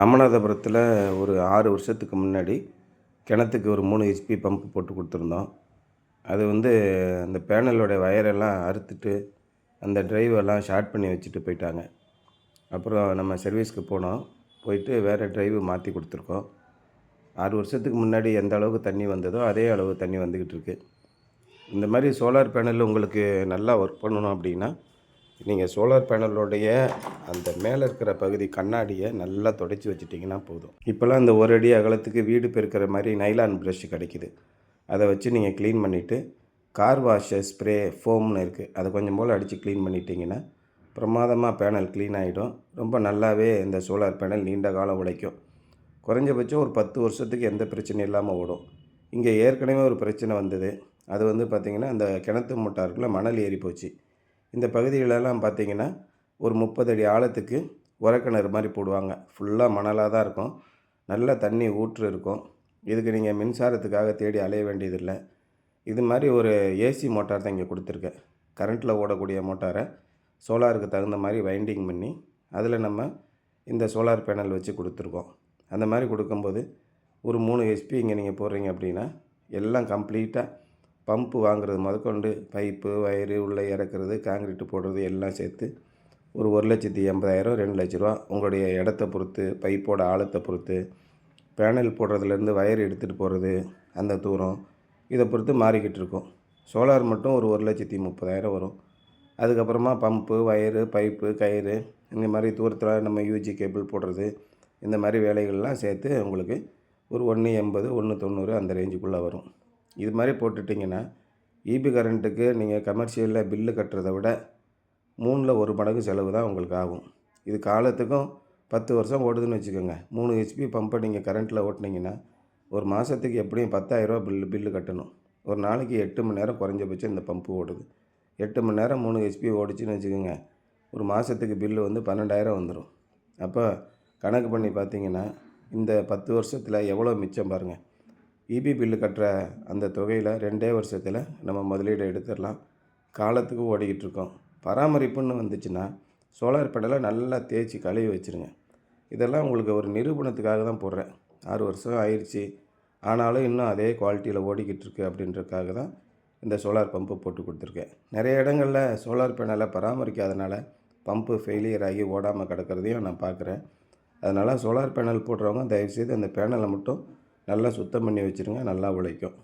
ராமநாதபுரத்தில் ஒரு 6 வருஷத்துக்கு முன்னாடி கிணத்துக்கு ஒரு 3 ஹெச்பி பம்ப் போட்டு கொடுத்துருந்தோம். அது அந்த பேனலோட வயரெல்லாம் அறுத்துட்டு அந்த ட்ரைவெல்லாம் ஷார்ட் பண்ணி வச்சுட்டு போயிட்டாங்க. அப்புறம் நம்ம சர்வீஸ்க்கு போனோம். போயிட்டு வேறு ட்ரைவு மாற்றி கொடுத்துருக்கோம். 6 வருஷத்துக்கு முன்னாடி எந்த அளவுக்கு தண்ணி வந்ததோ அதே அளவு தண்ணி வந்துக்கிட்டு இருக்கு. இந்த மாதிரி சோலார் பேனல் உங்களுக்கு நல்லா ஒர்க் பண்ணணும் அப்படின்னா, நீங்கள் சோலார் பேனலோடைய அந்த மேலே இருக்கிற பகுதி கண்ணாடியை நல்லா துடைச்சி வச்சிட்டிங்கன்னா போதும். இப்போல்லாம் அந்த ஒரு அடி அகலத்துக்கு வீடு பெருக்கிற மாதிரி நைலான் ப்ரஷ் கிடைக்கிது. அதை வச்சு நீங்கள் க்ளீன் பண்ணிவிட்டு கார் வாஷர் ஸ்ப்ரே ஃபோம்னு இருக்குது, அதை கொஞ்சம் போல் அடித்து க்ளீன் பண்ணிட்டீங்கன்னா பிரமாதமாக பேனல் க்ளீன் ஆகிடும். ரொம்ப நல்லாவே இந்த சோலார் பேனல் நீண்ட காலம் உழைக்கும். குறைஞ்சபட்சம் ஒரு 10 வருஷத்துக்கு எந்த பிரச்சனையும் இல்லாமல் ஓடும். இங்கே ஏற்கனவே ஒரு பிரச்சனை வந்தது. அது பார்த்திங்கன்னா அந்த கிணத்து மோட்டாருக்குள்ளே மணல் ஏறி போச்சு. இந்த பகுதிகளெல்லாம் பார்த்திங்கன்னா ஒரு 30 அடி ஆழத்துக்கு உரக்கிணறு மாதிரி போடுவாங்க. ஃபுல்லாக மணலாக தான் இருக்கும். நல்ல தண்ணி ஊற்று இருக்கும். இதுக்கு நீங்கள் மின்சாரத்துக்காக தேடி அலைய வேண்டியதில்லை. இது மாதிரி ஒரு ஏசி மோட்டார் தான் இங்கே கொடுத்துருக்கேன். கரண்ட்டில் ஓடக்கூடிய மோட்டாரை சோலாருக்கு தகுந்த மாதிரி வைண்டிங் பண்ணி அதில் நம்ம இந்த சோலார் பேனல் வச்சு கொடுத்துருக்கோம். அந்த மாதிரி கொடுக்கும்போது ஒரு 3 ஹெச்பி இங்கே நீங்கள் போடுறீங்க அப்படின்னா எல்லாம் கம்ப்ளீட்டாக பம்பு வாங்குறது முதற்கொண்டு பைப்பு வயரு உள்ளே இறக்குறது காங்கிரீட்டு போடுறது எல்லாம் சேர்த்து ஒரு 1,80,000 2 லட்ச ரூபா உங்களுடைய இடத்த பொறுத்து, பைப்போட ஆழத்தை பொறுத்து, பேனல் போடுறதுலேருந்து வயர் எடுத்துகிட்டு போகிறது அந்த தூரம் இதை பொறுத்து மாறிக்கிட்டு இருக்கும். சோலார் மட்டும் ஒரு 1,30,000 வரும். அதுக்கப்புறமா பம்பு வயரு பைப்பு கயிறு இந்த மாதிரி தூரத்தில் நம்ம யூஜி கேபிள் போடுறது இந்த மாதிரி வேலைகள்லாம் சேர்த்து உங்களுக்கு ஒரு 1,80 1,90 அந்த ரேஞ்சுக்குள்ளே வரும். இது மாதிரி போட்டுட்டிங்கன்னா ஈபி கரண்ட்டுக்கு நீங்கள் கமர்ஷியலில் பில்லு கட்டுறதை விட 3ல் 1 மடங்கு செலவு தான் உங்களுக்கு ஆகும். இது காலத்துக்கும் 10 வருஷம் ஓடுதுன்னு வச்சுக்கோங்க. 3 ஹெச்பி பம்பை நீங்கள் கரண்ட்டில் ஓட்டினீங்கன்னா ஒரு மாதத்துக்கு எப்படியும் 10,000 பில்லு கட்டணும். ஒரு நாளைக்கு 8 மணி நேரம் குறைஞ்சபட்சம் இந்த பம்பு ஓடுது. 8 மணி நேரம் 3 ஹெச்பி ஓடிச்சுன்னு வச்சுக்கோங்க, ஒரு மாதத்துக்கு பில்லு 12,000 வந்துடும். அப்போ கணக்கு பண்ணி பார்த்தீங்கன்னா இந்த 10 வருஷத்தில் எவ்வளோ மிச்சம் பாருங்கள். ஈபி பில்லு கட்டுற அந்த தொகையில் 2 வருஷத்தில் நம்ம முதலீடு எடுத்துடலாம். காலத்துக்கு ஓடிக்கிட்டு இருக்கோம். பராமரிப்புன்னு வந்துச்சுன்னா சோலார் பேனலை நல்லா தேய்ச்சி கழுவி வச்சுருங்க. இதெல்லாம் உங்களுக்கு ஒரு நிரூபணத்துக்காக தான் போடுறேன். 6 வருஷம் ஆயிடுச்சு, ஆனாலும் இன்னும் அதே குவாலிட்டியில் ஓடிக்கிட்டு இருக்கு அப்படின்றதுக்காக தான் இந்த சோலார் பம்பு போட்டு கொடுத்துருக்கேன். நிறைய இடங்களில் சோலார் பேனலை பராமரிக்காதனால பம்பு ஃபெயிலியர் ஆகி ஓடாமல் கிடக்கிறதையும் நான் பார்க்குறேன். அதனால் சோலார் பேனல் போடுறவங்க தயவுசெய்து அந்த பேனலை மட்டும் நல்லா சுத்தம் பண்ணி வச்சுருங்க, நல்லா உழைக்கும்.